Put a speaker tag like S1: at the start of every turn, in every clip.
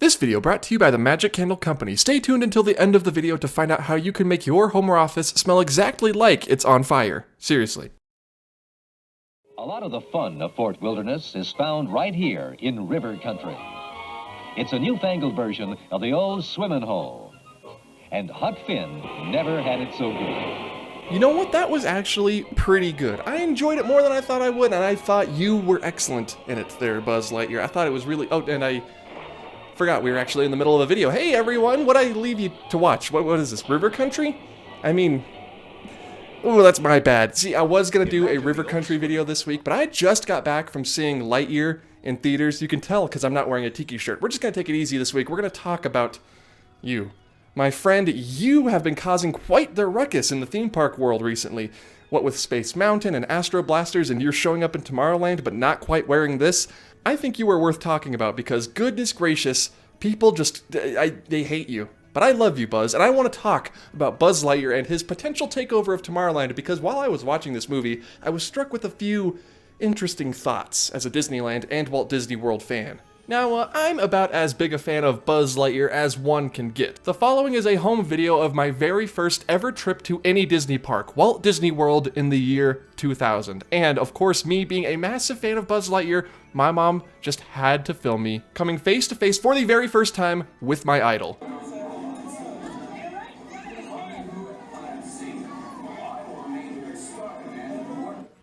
S1: This video brought to you by the Magic Candle Company. Stay tuned until the end of the video to find out how you can make your home or office smell exactly like it's on fire. Seriously.
S2: A lot of the fun of Fort Wilderness is found right here in River Country. It's a newfangled version of the old swimming hole. And Huck Finn never had it so good.
S1: You know what? That was actually pretty good. I enjoyed it more than I thought I would, and I thought you were excellent in it there, Buzz Lightyear. I thought it was really... Oh, and I forgot we were actually in the middle of a video. Hey, everyone! What'd I leave you to watch? What is this, River Country? I mean... Oh, that's my bad. See, I was going to do a River Country video this week, but I just got back from seeing Lightyear in theaters. You can tell because I'm not wearing a tiki shirt. We're just going to take it easy this week. We're going to talk about you. My friend, you have been causing quite the ruckus in the theme park world recently. What with Space Mountain and Astro Blasters, and you're showing up in Tomorrowland but not quite wearing this. I think you are worth talking about because, goodness gracious, people just, they hate you. But I love you, Buzz, and I want to talk about Buzz Lightyear and his potential takeover of Tomorrowland because while I was watching this movie, I was struck with a few interesting thoughts as a Disneyland and Walt Disney World fan. Now, I'm about as big a fan of Buzz Lightyear as one can get. The following is a home video of my very first ever trip to any Disney park, Walt Disney World in the year 2000. And, of course, me being a massive fan of Buzz Lightyear, my mom just had to film me coming face to face for the very first time with my idol.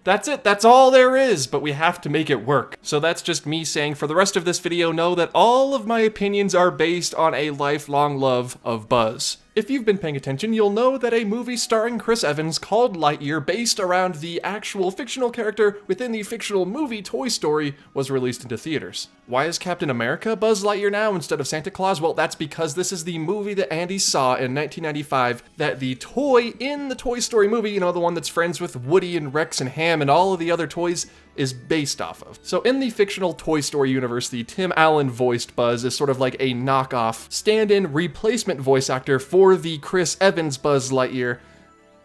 S1: That's it, that's all there is, but we have to make it work. So that's just me saying for the rest of this video, know that all of my opinions are based on a lifelong love of Buzz. If you've been paying attention, you'll know that a movie starring Chris Evans called Lightyear, based around the actual fictional character within the fictional movie Toy Story, was released into theaters. Why is Captain America Buzz Lightyear now instead of Santa Claus? Well, that's because this is the movie that Andy saw in 1995 that the toy in the Toy Story movie, you know, the one that's friends with Woody and Rex and Ham and all of the other toys, is based off of. So in the fictional Toy Story universe, the Tim Allen voiced Buzz is sort of like a knockoff, stand-in replacement voice actor for the Chris Evans Buzz Lightyear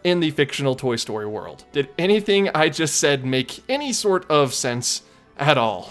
S1: in the fictional Toy Story world. Did anything I just said make any sort of sense at all?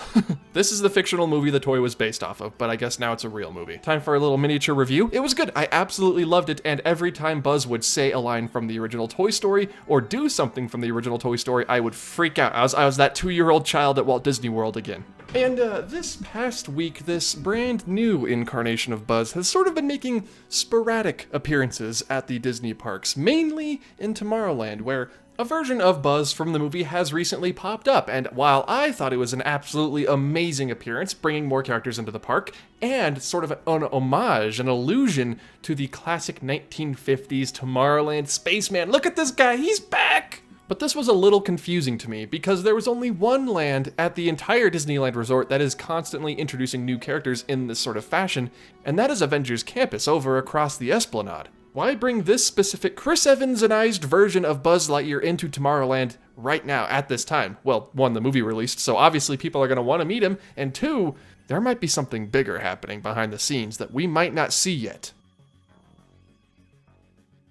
S1: This is the fictional movie the toy was based off of, but I guess now it's a real movie. Time for a little miniature review. It was good. I absolutely loved it, and every time Buzz would say a line from the original Toy Story or do something from the original Toy Story, I would freak out. I was that 2-year-old child at Walt Disney World again. And this past week, this brand new incarnation of Buzz has sort of been making sporadic appearances at the Disney parks, mainly in Tomorrowland, where a version of Buzz from the movie has recently popped up, and while I thought it was an absolutely amazing appearance, bringing more characters into the park, and sort of an homage, an allusion to the classic 1950s Tomorrowland spaceman, look at this guy, he's back! But this was a little confusing to me, because there was only one land at the entire Disneyland Resort that is constantly introducing new characters in this sort of fashion, and that is Avengers Campus over across the Esplanade. Why bring this specific Chris Evans-ized version of Buzz Lightyear into Tomorrowland right now, at this time? Well, one, the movie released, so obviously people are going to want to meet him, and two, there might be something bigger happening behind the scenes that we might not see yet.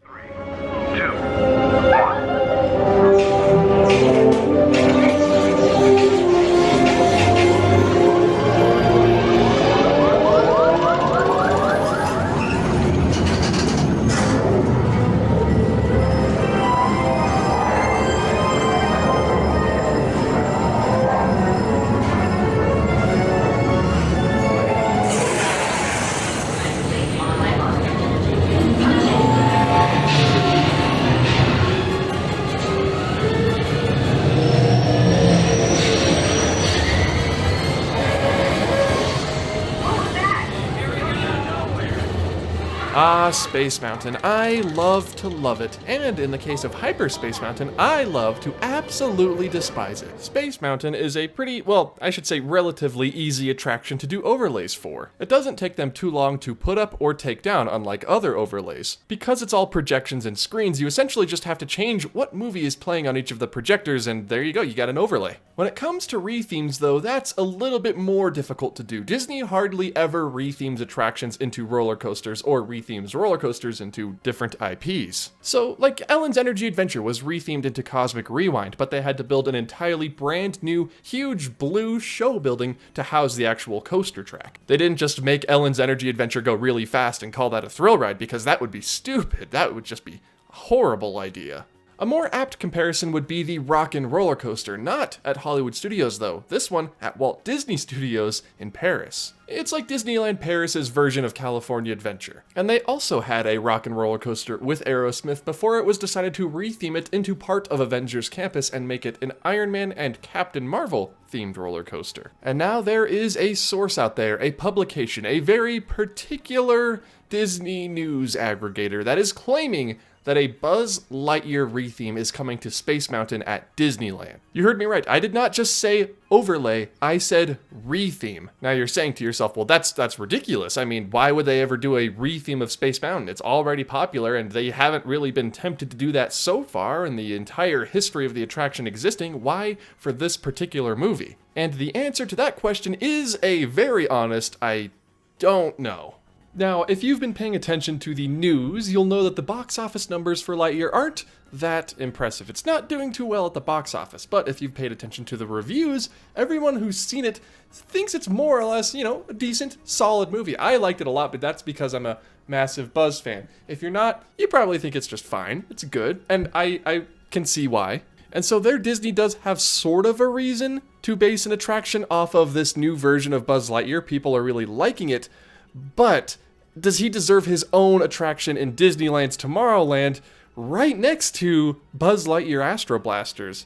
S3: 3, 2, 1.
S1: Ah, Space Mountain. I love to love it. And in the case of Hyperspace Mountain, I love to absolutely despise it. Space Mountain is a pretty, well, I should say relatively easy attraction to do overlays for. It doesn't take them too long to put up or take down, unlike other overlays. Because it's all projections and screens, you essentially just have to change what movie is playing on each of the projectors, and there you go, you got an overlay. When it comes to rethemes, though, that's a little bit more difficult to do. Disney hardly ever rethemes attractions into roller coasters or rethemes rethemes roller coasters into different IPs. So, like Ellen's Energy Adventure was rethemed into Cosmic Rewind, but they had to build an entirely brand new, huge blue show building to house the actual coaster track. They didn't just make Ellen's Energy Adventure go really fast and call that a thrill ride, because that would be stupid. That would just be a horrible idea. A more apt comparison would be the Rockin' Roller Coaster, not at Hollywood Studios though, this one at Walt Disney Studios in Paris. It's like Disneyland Paris's version of California Adventure. And they also had a Rockin' Roller Coaster with Aerosmith before it was decided to retheme it into part of Avengers Campus and make it an Iron Man and Captain Marvel themed roller coaster. And now there is a source out there, a publication, a very particular Disney news aggregator that is claiming that a Buzz Lightyear retheme is coming to Space Mountain at Disneyland. You heard me right, I did not just say overlay, I said retheme. Now you're saying to yourself, well that's ridiculous. I mean, why would they ever do a retheme of Space Mountain? It's already popular and they haven't really been tempted to do that so far in the entire history of the attraction existing. Why for this particular movie? And the answer to that question is a very honest, I don't know. Now, if you've been paying attention to the news, you'll know that the box office numbers for Lightyear aren't that impressive. It's not doing too well at the box office, but if you've paid attention to the reviews, everyone who's seen it thinks it's more or less, you know, a decent, solid movie. I liked it a lot, but that's because I'm a massive Buzz fan. If you're not, you probably think it's just fine. It's good, and I can see why. And so there Disney does have sort of a reason to base an attraction off of this new version of Buzz Lightyear. People are really liking it. But does he deserve his own attraction in Disneyland's Tomorrowland right next to Buzz Lightyear Astro Blasters?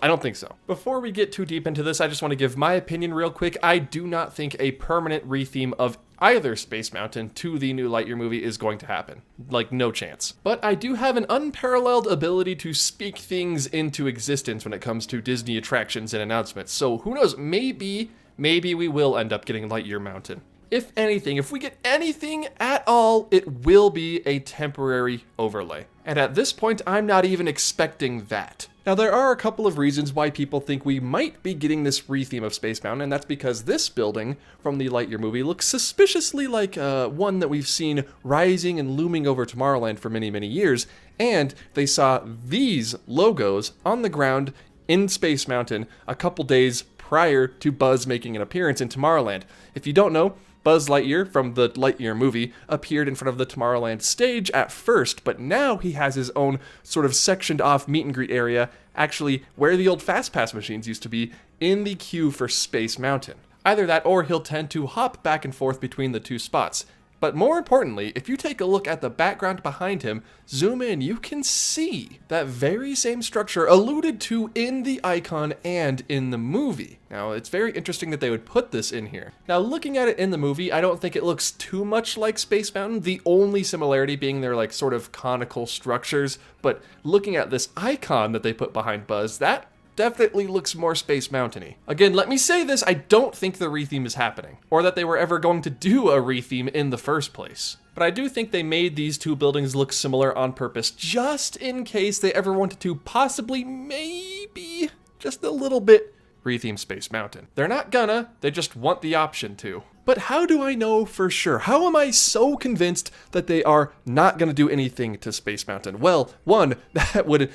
S1: I don't think so. Before we get too deep into this, I just want to give my opinion real quick. I do not think a permanent retheme of either Space Mountain to the new Lightyear movie is going to happen. Like, no chance. But I do have an unparalleled ability to speak things into existence when it comes to Disney attractions and announcements. So who knows, maybe we will end up getting Lightyear Mountain. If anything, if we get anything at all, it will be a temporary overlay. And at this point, I'm not even expecting that. Now, there are a couple of reasons why people think we might be getting this retheme of Space Mountain, and that's because this building from the Lightyear movie looks suspiciously like one that we've seen rising and looming over Tomorrowland for many, many years, and they saw these logos on the ground in Space Mountain a couple days prior to Buzz making an appearance in Tomorrowland. If you don't know, Buzz Lightyear from the Lightyear movie appeared in front of the Tomorrowland stage at first, but now he has his own sort of sectioned off meet and greet area, actually where the old FastPass machines used to be, in the queue for Space Mountain. Either that or he'll tend to hop back and forth between the two spots. But more importantly, if you take a look at the background behind him, zoom in, you can see that very same structure alluded to in the icon and in the movie. Now, it's very interesting that they would put this in here. Now, looking at it in the movie, I don't think it looks too much like Space Mountain, the only similarity being their like sort of conical structures. But looking at this icon that they put behind Buzz, that definitely looks more Space Mountain-y. Again, let me say this, I don't think the retheme is happening, or that they were ever going to do a retheme in the first place. But I do think they made these two buildings look similar on purpose, just in case they ever wanted to possibly, maybe, just a little bit, retheme Space Mountain. They're not gonna, they just want the option to. But how do I know for sure? How am I so convinced that they are not going to do anything to Space Mountain? Well, one, that would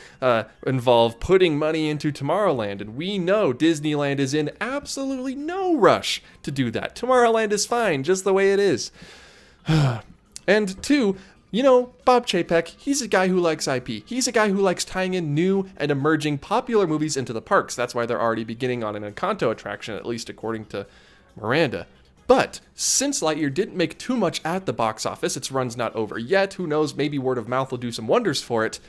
S1: involve putting money into Tomorrowland, and we know Disneyland is in absolutely no rush to do that. Tomorrowland is fine, just the way it is. And two, you know, Bob Chapek, he's a guy who likes IP. He's a guy who likes tying in new and emerging popular movies into the parks. That's why they're already beginning on an Encanto attraction, at least according to Miranda. But since Lightyear didn't make too much at the box office, its run's not over yet, who knows, maybe word of mouth will do some wonders for it,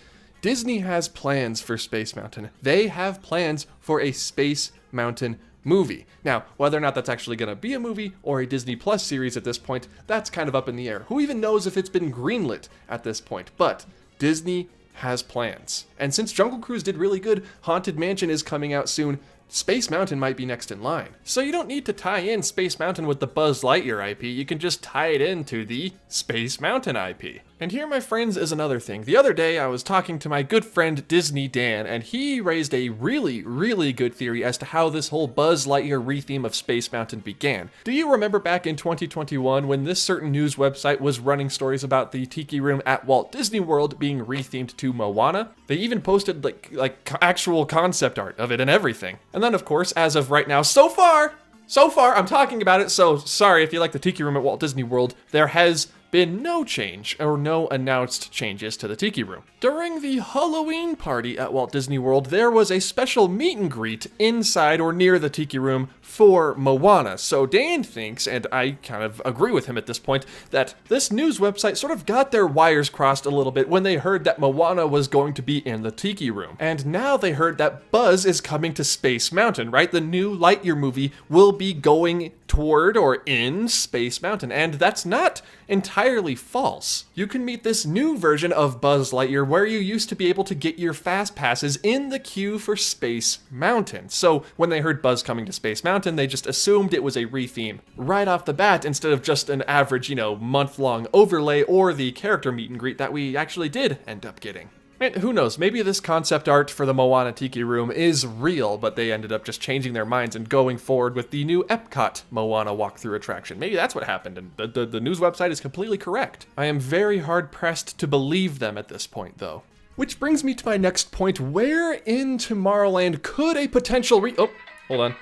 S1: Disney has plans for Space Mountain. They have plans for a Space Mountain movie. Now, whether or not that's actually going to be a movie or a Disney Plus series at this point, that's kind of up in the air. Who even knows if it's been greenlit at this point? But Disney has plans. And since Jungle Cruise did really good, Haunted Mansion is coming out soon, Space Mountain might be next in line. So you don't need to tie in Space Mountain with the Buzz Lightyear IP, you can just tie it into the Space Mountain IP. And here, my friends, is another thing. The other day, I was talking to my good friend Disney Dan, and he raised a really, really good theory as to how this whole Buzz Lightyear retheme of Space Mountain began. Do you remember back in 2021 when this certain news website was running stories about the Tiki Room at Walt Disney World being rethemed to Moana? They even posted like actual concept art of it and everything. And then, of course, as of right now, so far, I'm talking about it, so sorry if you like the Tiki Room at Walt Disney World, there has been no change or no announced changes to the Tiki Room. During the Halloween party at Walt Disney World, there was a special meet and greet inside or near the Tiki Room for Moana. So Dan thinks, and I kind of agree with him at this point, that this news website sort of got their wires crossed a little bit when they heard that Moana was going to be in the Tiki Room. And now they heard that Buzz is coming to Space Mountain, right? The new Lightyear movie will be going toward or in Space Mountain, and that's not entirely false. You can meet this new version of Buzz Lightyear where you used to be able to get your fast passes in the queue for Space Mountain. So when they heard Buzz coming to Space Mountain, they just assumed it was a retheme right off the bat instead of just an average, month-long overlay or the character meet and greet that we actually did end up getting. And who knows, maybe this concept art for the Moana Tiki Room is real, but they ended up just changing their minds and going forward with the new Epcot Moana walkthrough attraction. Maybe that's what happened, and the news website is completely correct. I am very hard-pressed to believe them at this point, though. Which brings me to my next point. Where in Tomorrowland could a potential oh, hold on.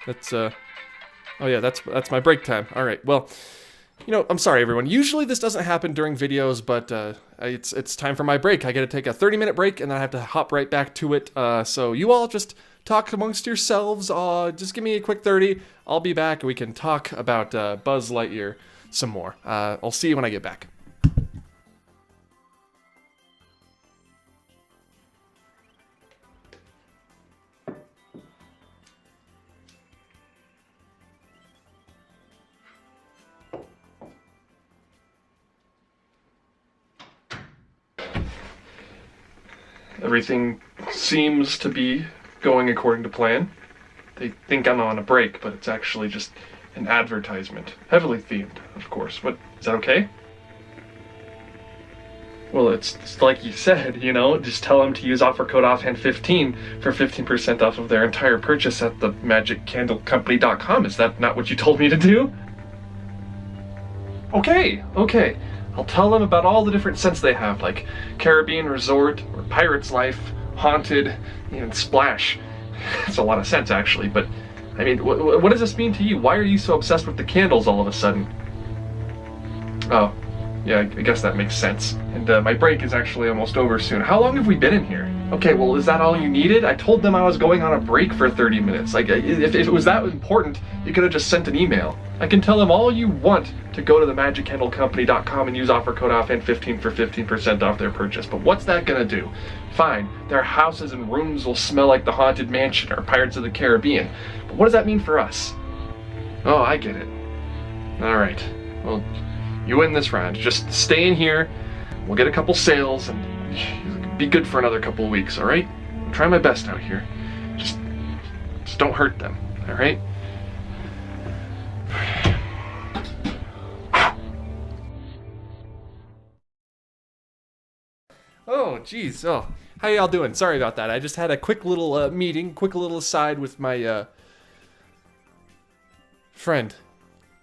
S1: That's, oh yeah, that's my break time. All right, well, I'm sorry, everyone. Usually this doesn't happen during videos, but it's time for my break. I gotta take a 30-minute break, and then I have to hop right back to it. So you all just talk amongst yourselves. Just give me a quick 30. I'll be back, and we can talk about Buzz Lightyear some more. I'll see you when I get back. Everything seems to be going according to plan. They think I'm on a break, but it's actually just an advertisement. Heavily themed, of course. What, is that okay? Well, it's like you said, just tell them to use offer code OFFHAND15 for 15% off of their entire purchase at the magiccandlecompany.com. Is that not what you told me to do? Okay. I'll tell them about all the different scents they have, like Caribbean Resort, or Pirate's Life, Haunted, and Splash. It's a lot of scents, actually, but, I mean, what does this mean to you? Why are you so obsessed with the candles all of a sudden? Oh, yeah, I guess that makes sense. And my break is actually almost over soon. How long have we been in here? Okay, well, is that all you needed? I told them I was going on a break for 30 minutes. Like, if it was that important, you could have just sent an email. I can tell them all you want to go to the magiccandlecompany.com and use offer code OFFHAND15 for 15% off their purchase. But what's that gonna do? Fine, their houses and rooms will smell like the Haunted Mansion or Pirates of the Caribbean. But what does that mean for us? Oh, I get it. All right, well, you win this round. Just stay in here, we'll get a couple sales, and be good for another couple of weeks, all right? I'm trying my best out here. Just don't hurt them, all right? Oh, geez. Oh, how y'all doing? Sorry about that. I just had a quick little meeting, quick little aside with my friend.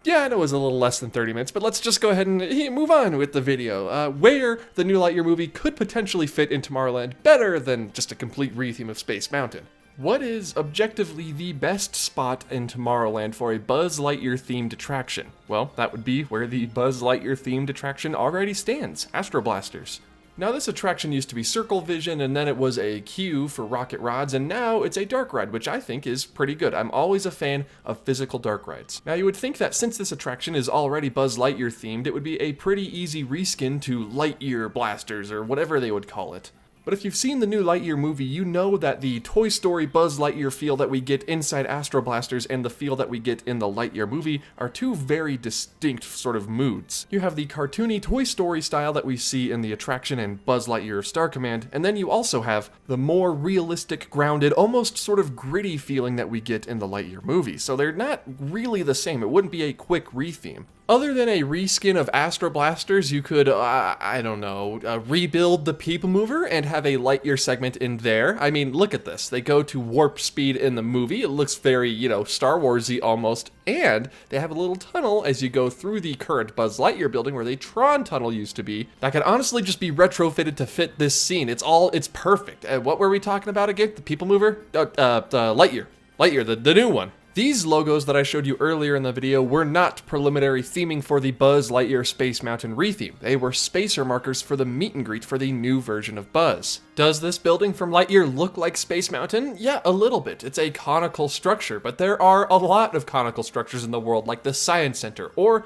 S1: Yeah, I know it was a little less than 30 minutes, but let's just go ahead and move on with the video. Where the new Lightyear movie could potentially fit in Tomorrowland better than just a complete retheme of Space Mountain. What is objectively the best spot in Tomorrowland for a Buzz Lightyear themed attraction? Well, that would be where the Buzz Lightyear themed attraction already stands, Astro Blasters. Now, this attraction used to be Circle Vision, and then it was a queue for rocket rods, and now it's a dark ride, which I think is pretty good. I'm always a fan of physical dark rides. Now, you would think that since this attraction is already Buzz Lightyear themed, it would be a pretty easy reskin to Lightyear Blasters, or whatever they would call it. But if you've seen the new Lightyear movie, you know that the Toy Story Buzz Lightyear feel that we get inside Astro Blasters and the feel that we get in the Lightyear movie are two very distinct sort of moods. You have the cartoony Toy Story style that we see in the attraction and Buzz Lightyear Star Command, and then you also have the more realistic, grounded, almost sort of gritty feeling that we get in the Lightyear movie. So they're not really the same. It wouldn't be a quick retheme. Other than a reskin of Astro Blasters, you could, I don't know, rebuild the People Mover and have a Lightyear segment in there. I mean, look at this. They go to warp speed in the movie. It looks very, Star Wars-y almost. And they have a little tunnel as you go through the current Buzz Lightyear building where the Tron tunnel used to be. That could honestly just be retrofitted to fit this scene. It's perfect. What were we talking about again? The People Mover? Lightyear. Lightyear, the new one. These logos that I showed you earlier in the video were not preliminary theming for the Buzz Lightyear Space Mountain retheme. They were spacer markers for the meet and greet for the new version of Buzz. Does this building from Lightyear look like Space Mountain? Yeah, a little bit. It's a conical structure, but there are a lot of conical structures in the world, like the Science Center, or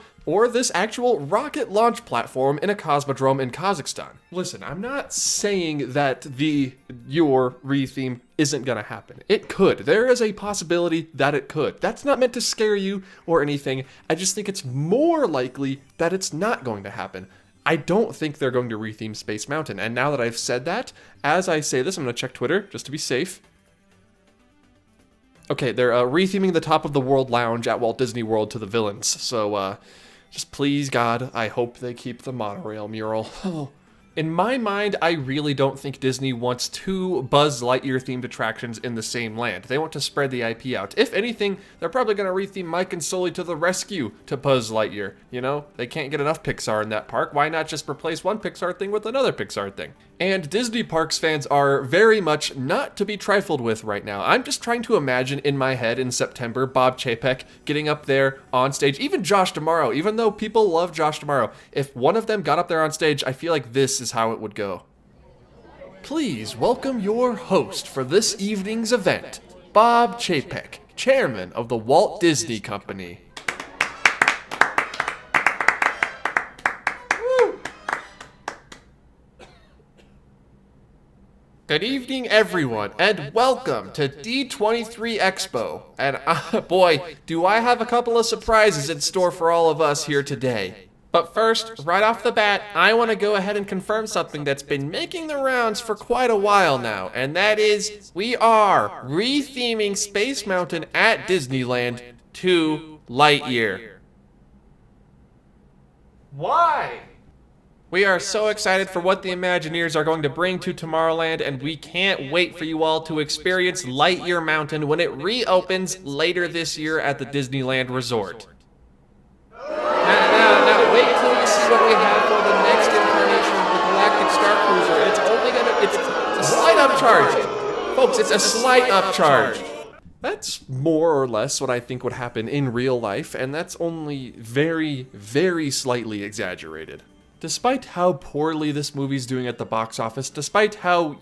S1: this actual rocket launch platform in a cosmodrome in Kazakhstan. Listen, I'm not saying that your retheme isn't gonna happen. It could. There is a possibility that it could. That's not meant to scare you or anything. I just think it's more likely that it's not going to happen. I don't think they're going to retheme Space Mountain. And now that I've said that, as I say this, I'm gonna check Twitter just to be safe. Okay, they're retheming the top of the World Lounge at Walt Disney World to the villains. So, just please, God, I hope they keep the monorail mural. In my mind, I really don't think Disney wants two Buzz Lightyear themed attractions in the same land. They want to spread the IP out. If anything, they're probably going to retheme Mike and Sully to the Rescue to Buzz Lightyear. They can't get enough Pixar in that park. Why not just replace one Pixar thing with another Pixar thing? And Disney Parks fans are very much not to be trifled with right now. I'm just trying to imagine in my head in September, Bob Chapek getting up there on stage, even Josh D'Amaro, even though people love Josh D'Amaro. If one of them got up there on stage, I feel like this is how it would go. Please welcome your host for this evening's event, Bob Chapek, chairman of the Walt Disney Company. Good evening, everyone, and welcome to D23 Expo. And boy, do I have a couple of surprises in store for all of us here today. But first, right off the bat, I want to go ahead and confirm something that's been making the rounds for quite a while now, and that is, we are retheming Space Mountain at Disneyland to Lightyear. Why? We are so excited for what the Imagineers are going to bring to Tomorrowland, and we can't wait for you all to experience Lightyear Mountain when it reopens later this year at the Disneyland Resort. Now, wait till you see what we have for the next incarnation of the Galactic Star Cruiser. It's a slight upcharge. Folks, it's a slight upcharge. That's more or less what I think would happen in real life, and that's only very, very slightly exaggerated. Despite how poorly this movie's doing at the box office, despite how,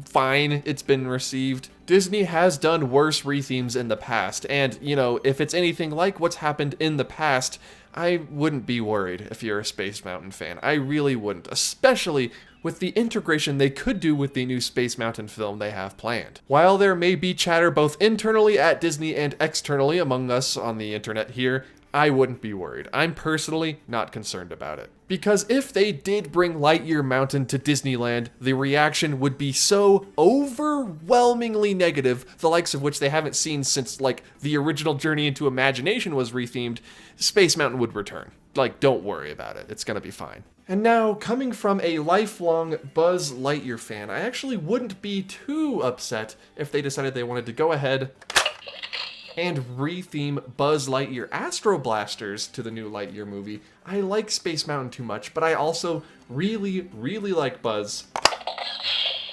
S1: fine it's been received, Disney has done worse rethemes in the past, and, if it's anything like what's happened in the past, I wouldn't be worried if you're a Space Mountain fan. I really wouldn't, especially with the integration they could do with the new Space Mountain film they have planned. While there may be chatter both internally at Disney and externally among us on the internet here, I wouldn't be worried. I'm personally not concerned about it. Because if they did bring Lightyear Mountain to Disneyland, the reaction would be so overwhelmingly negative, the likes of which they haven't seen since, the original Journey into Imagination was rethemed, Space Mountain would return. Don't worry about it. It's gonna be fine. And now, coming from a lifelong Buzz Lightyear fan, I actually wouldn't be too upset if they decided they wanted to go ahead and retheme Buzz Lightyear Astro Blasters to the new Lightyear movie. I like Space Mountain too much, but I also really, really like Buzz,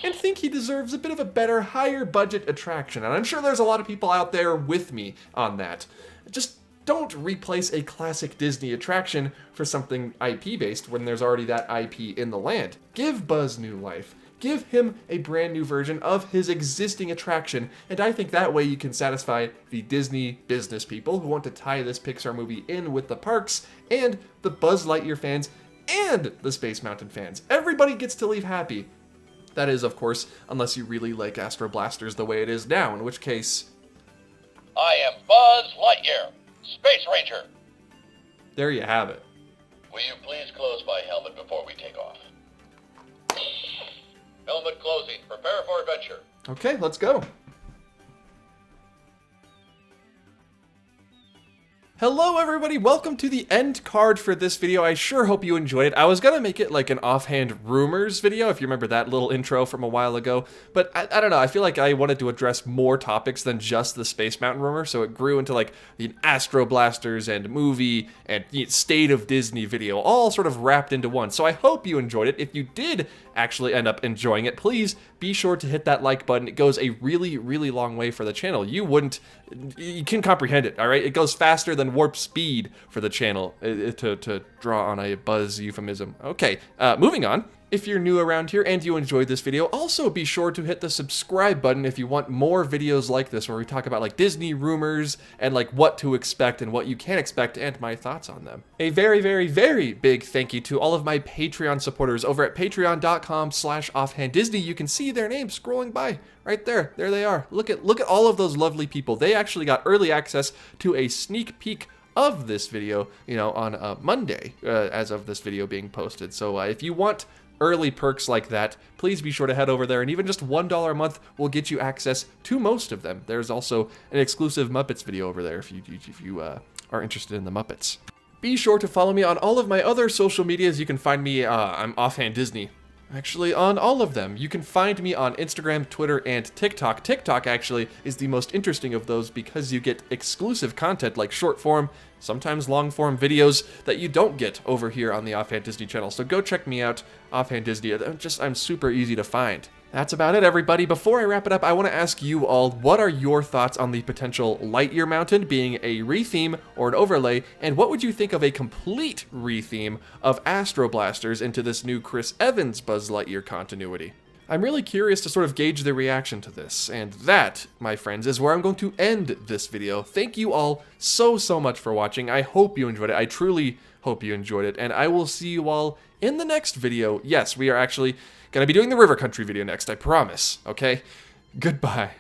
S1: and think he deserves a bit of a better, higher budget attraction. And I'm sure there's a lot of people out there with me on that. Just don't replace a classic Disney attraction for something IP-based when there's already that IP in the land. Give Buzz new life. Give him a brand new version of his existing attraction, and I think that way you can satisfy the Disney business people who want to tie this Pixar movie in with the parks, and the Buzz Lightyear fans, and the Space Mountain fans. Everybody gets to leave happy. That is, of course, unless you really like Astro Blasters the way it is now, in which case...
S4: I am Buzz Lightyear, Space Ranger.
S1: There you have it.
S4: Will you please close my helmet before we take off? Helmet closing. Prepare for adventure.
S1: Okay, let's go. Hello everybody, welcome to the end card for this video. I sure hope you enjoyed it. I was gonna make it like an offhand rumors video, if you remember that little intro from a while ago, but I don't know, I feel like I wanted to address more topics than just the Space Mountain rumor, so it grew into like the Astro Blasters and movie and State of Disney video, all sort of wrapped into one. So I hope you enjoyed it. If you did actually end up enjoying it, please be sure to hit that like button. It goes a really, really long way for the channel. You can comprehend it, all right? It goes faster than warp speed for the channel, to draw on a Buzz euphemism. Okay, moving on. If you're new around here and you enjoyed this video, also be sure to hit the subscribe button if you want more videos like this where we talk about like Disney rumors and like what to expect and what you can expect and my thoughts on them. A very, very, very big thank you to all of my Patreon supporters over at patreon.com/offhanddisney. You can see their names scrolling by right there. There they are. Look at all of those lovely people. They actually got early access to a sneak peek of this video, on Monday, as of this video being posted. So if you want early perks like that, please be sure to head over there, and even just $1 a month will get you access to most of them. There's also an exclusive Muppets video over there if you are interested in the Muppets. Be sure to follow me on all of my other social medias. You can find me, I'm Offhand Disney. Actually, on all of them. You can find me on Instagram, Twitter, and TikTok. TikTok actually is the most interesting of those because you get exclusive content like short form, sometimes long form videos that you don't get over here on the Offhand Disney channel. So go check me out, Offhand Disney. I'm super easy to find. That's about it, everybody. Before I wrap it up, I want to ask you all, what are your thoughts on the potential Lightyear Mountain being a retheme or an overlay, and what would you think of a complete retheme of Astro Blasters into this new Chris Evans Buzz Lightyear continuity? I'm really curious to sort of gauge the reaction to this, and that, my friends, is where I'm going to end this video. Thank you all so much for watching. I hope you enjoyed it. I truly hope you enjoyed it, and I will see you all in the next video. Yes, we are actually going to be doing the River Country video next, I promise, okay? Goodbye.